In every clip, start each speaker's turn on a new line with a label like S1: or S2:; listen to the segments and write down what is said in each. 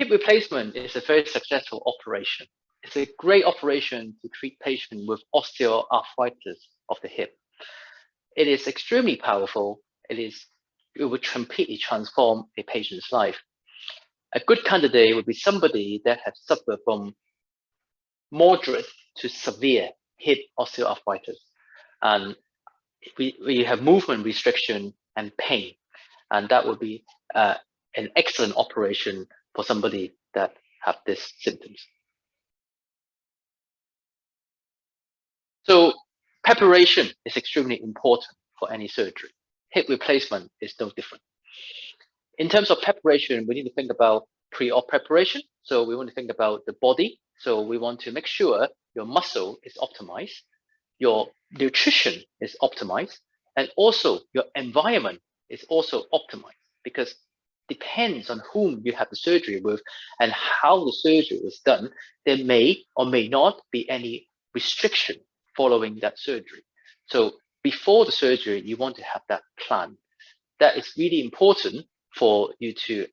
S1: Hip replacement is a very successful operation. It's a great operation to treat patients with osteoarthritis of the hip. It is extremely powerful. It will completely transform a patient's life. A good candidate would be somebody that has suffered from moderate to severe hip osteoarthritis. And we have movement restriction and pain. And that would be an excellent operation for somebody that have these symptoms. So preparation is extremely important for any surgery. Hip replacement is no different. In terms of preparation, we need to think about pre-op preparation. So we want to think about the body. So we want to make sure your muscle is optimized, your nutrition is optimized, and also your environment is also optimized, because depends on whom you have the surgery with and how the surgery is done. There may or may not be any restriction following that surgery. So before the surgery, you want to have that plan. That is really important for you to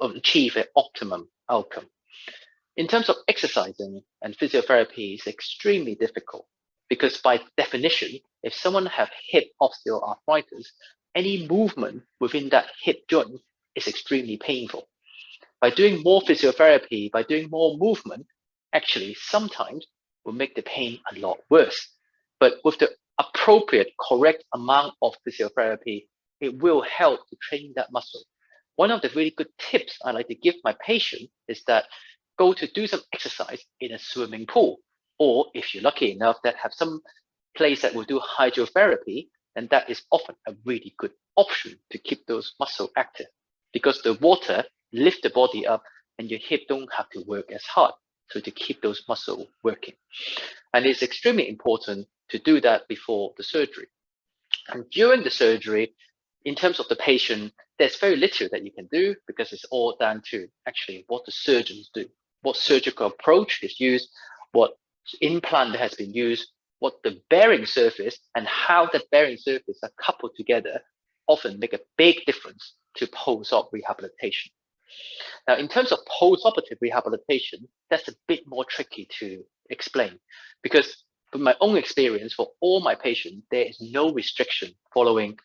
S1: achieve an optimum outcome. In terms of exercising and physiotherapy, is extremely difficult because by definition, if someone have hip osteoarthritis, any movement within that hip joint is extremely painful. By doing more physiotherapy, by doing more movement, actually sometimes will make the pain a lot worse. But with the appropriate, correct amount of physiotherapy, it will help to train that muscle. One of the really good tips I like to give my patient is that go to do some exercise in a swimming pool, or if you're lucky enough that have some place that will do hydrotherapy, then that is often a really good option to keep those muscles active, because the water lifts the body up and your hip don't have to work as hard. So to keep those muscles working. And it's extremely important to do that before the surgery. And during the surgery, in terms of the patient, there's very little that you can do because it's all down to actually what the surgeons do, what surgical approach is used, what implant has been used, what the bearing surface and how the bearing surface are coupled together often make a big difference to post-op rehabilitation. Now, in terms of post-operative rehabilitation, that's a bit more tricky to explain because from my own experience, for all my patients, there is no restriction following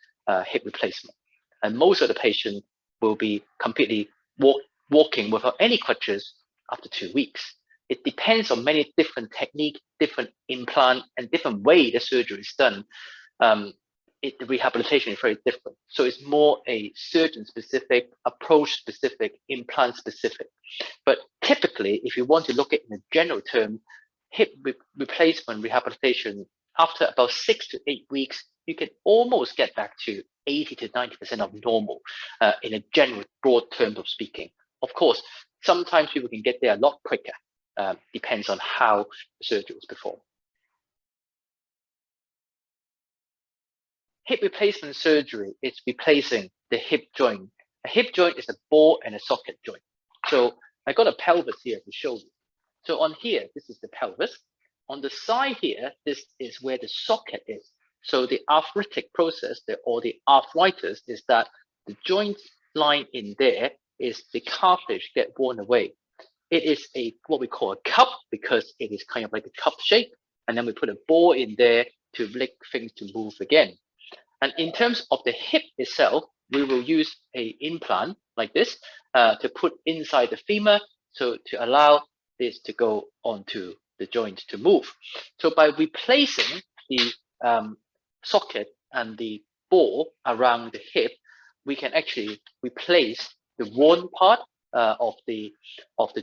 S1: hip replacement. And most of the patients will be completely walking without any crutches after 2 weeks. It depends on many different techniques, different implant, and different way the surgery is done. The rehabilitation is very different. So it's more a surgeon-specific, approach-specific, implant-specific. But typically, if you want to look at it in a general term, hip replacement rehabilitation, after about 6 to 8 weeks, you can almost get back to 80 to 90% of normal in a general broad term of speaking. Of course, sometimes people can get there a lot quicker. Depends on how the surgery was performed. Hip replacement surgery is replacing the hip joint. A hip joint is a ball and a socket joint. So I got a pelvis here to show you. So on here, this is the pelvis. On the side here, this is where the socket is. So the arthritic process, or the arthritis, is that the joint line in there is the cartilage get worn away. It is what we call a cup because it is kind of like a cup shape. And then we put a ball in there to make things to move again. And in terms of the hip itself, we will use an implant like this to put inside the femur, so to allow this to go onto the joint to move. So by replacing the socket and the ball around the hip, we can actually replace the worn part of the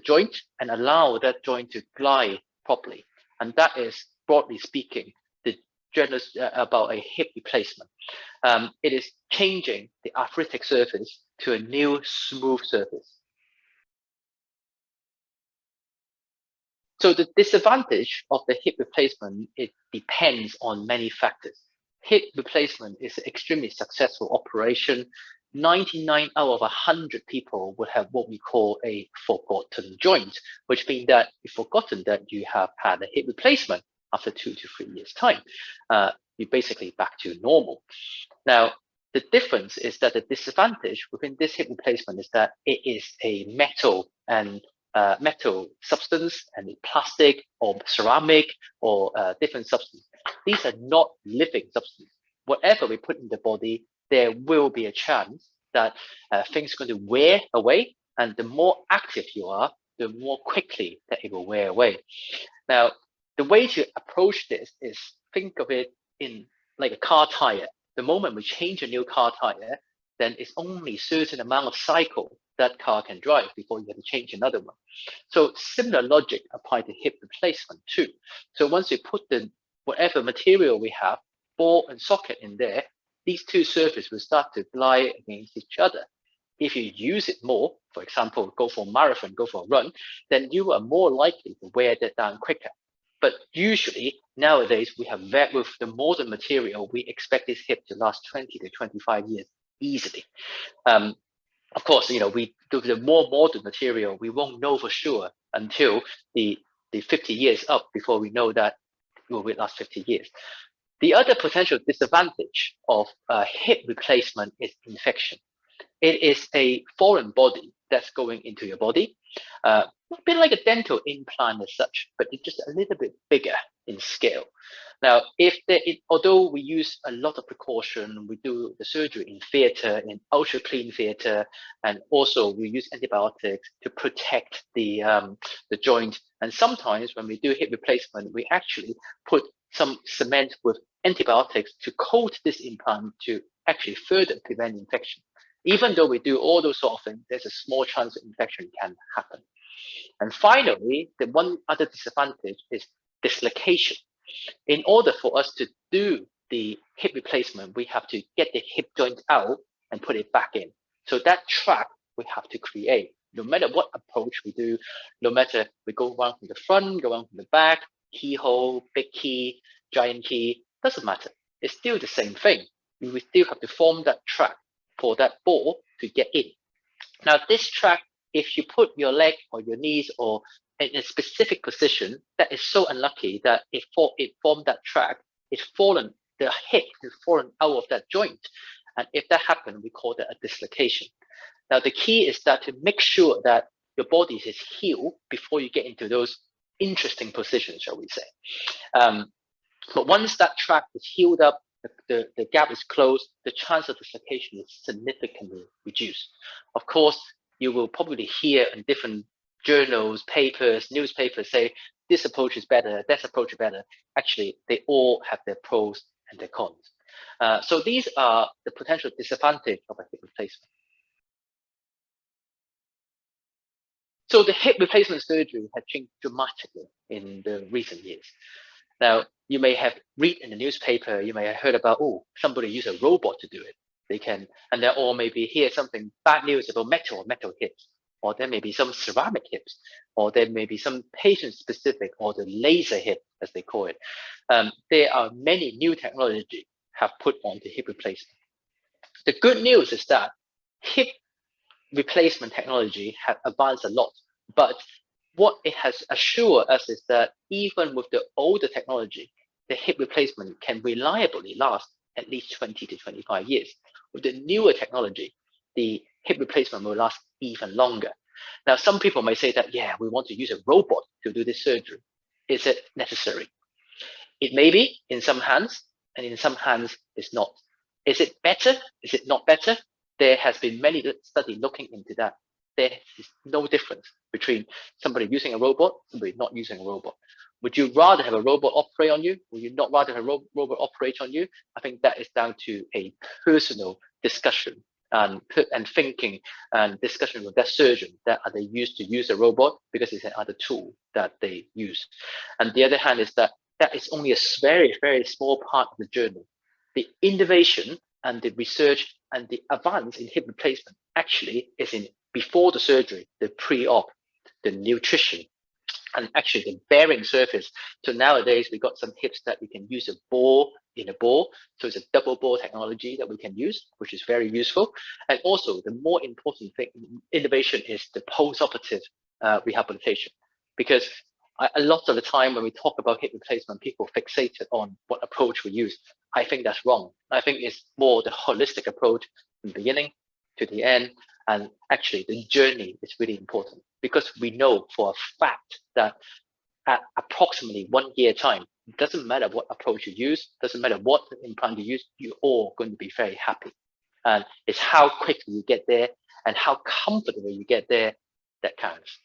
S1: joint and allow that joint to glide properly. And that is, broadly speaking, about a hip replacement. It is changing the arthritic surface to a new smooth surface. So the disadvantage of the hip replacement, it depends on many factors. Hip replacement is an extremely successful operation. 99 out of 100 people would have what we call a forgotten joint, which means that you've forgotten that you have had a hip replacement. After 2 to 3 years time, you're basically back to normal. Now, The difference is that the disadvantage within this hip replacement is that it is a metal substance, and plastic or ceramic or different substance. These are not living substance. Whatever we put in the body, there will be a chance that things are going to wear away, and the more active you are, the more quickly that it will wear away. Now, the way to approach this is think of it in like a car tire. The moment we change a new car tire, then it's only a certain amount of cycle that car can drive before you have to change another one. So similar logic apply to hip replacement too. So once you put the whatever material we have, ball and socket in there, these two surfaces will start to glide against each other. If you use it more, for example, go for a marathon, go for a run, then you are more likely to wear that down quicker. But usually nowadays we have with the modern material, we expect this hip to last 20 to 25 years easily. Of course, we do the more modern material, we won't know for sure until the 50 years up before we know that it will last 50 years. The other potential disadvantage of hip replacement is infection. It is a foreign body that's going into your body, a bit like a dental implant as such, but it's just a little bit bigger in scale. Now, although we use a lot of precaution, we do the surgery in theater, in ultra clean theater, and also we use antibiotics to protect the joint. And sometimes when we do hip replacement, we actually put some cement with antibiotics to coat this implant to actually further prevent infection. Even though we do all those sort of things, there's a small chance that infection can happen. And finally, the one other disadvantage is dislocation. In order for us to do the hip replacement, we have to get the hip joint out and put it back in. So that track we have to create. No matter what approach we do, no matter we go around from the front, go around from the back, keyhole, big key, giant key, doesn't matter. It's still the same thing. We still have to form that track for that ball to get in. Now, this track, if you put your leg or your knees or in a specific position, that is so unlucky that it formed that track, the hip has fallen out of that joint. And if that happens, we call that a dislocation. Now, the key is that to make sure that your body is healed before you get into those interesting positions, shall we say. But once that track is healed up, the gap is closed, the chance of dislocation is significantly reduced. Of course, you will probably hear in different journals, papers, newspapers say this approach is better, that approach is better. Actually, they all have their pros and their cons. So these are the potential disadvantage of a hip replacement. So the hip replacement surgery has changed dramatically in the recent years. Now, you may have read in the newspaper, you may have heard about, somebody used a robot to do it. They can, and there or maybe hear something bad news about metal hips, or there may be some ceramic hips, or there may be some patient-specific or the laser hip, as they call it. There are many new technology have put on the hip replacement. The good news is that hip replacement technology have advanced a lot, but what it has assured us is that even with the older technology, the hip replacement can reliably last at least 20 to 25 years. With the newer technology, the hip replacement will last even longer. Now, some people may say that, we want to use a robot to do this surgery. Is it necessary? It may be in some hands, and in some hands, it's not. Is it better? Is it not better? There has been many studies looking into that. There is no difference between somebody using a robot and somebody not using a robot. Would you rather have a robot operate on you? Would you not rather have a robot operate on you? I think that is down to a personal discussion and thinking and discussion with that surgeon that are they used to use a robot because it's another tool that they use. And the other hand is that is only a very, very small part of the journey. The innovation and the research and the advance in hip replacement actually is in before the surgery, the pre-op, the nutrition, and actually the bearing surface. So nowadays we got some hips that we can use a ball in a ball. So it's a double ball technology that we can use, which is very useful. And also the more important thing, innovation is the post-operative rehabilitation. Because A lot of the time when we talk about hip replacement, people fixated on what approach we use. I think that's wrong. I think it's more the holistic approach from the beginning to the end. And actually, the journey is really important because we know for a fact that at approximately 1 year time, it doesn't matter what approach you use, doesn't matter what implant you use, you're all going to be very happy. And it's how quickly you get there and how comfortable you get there that counts.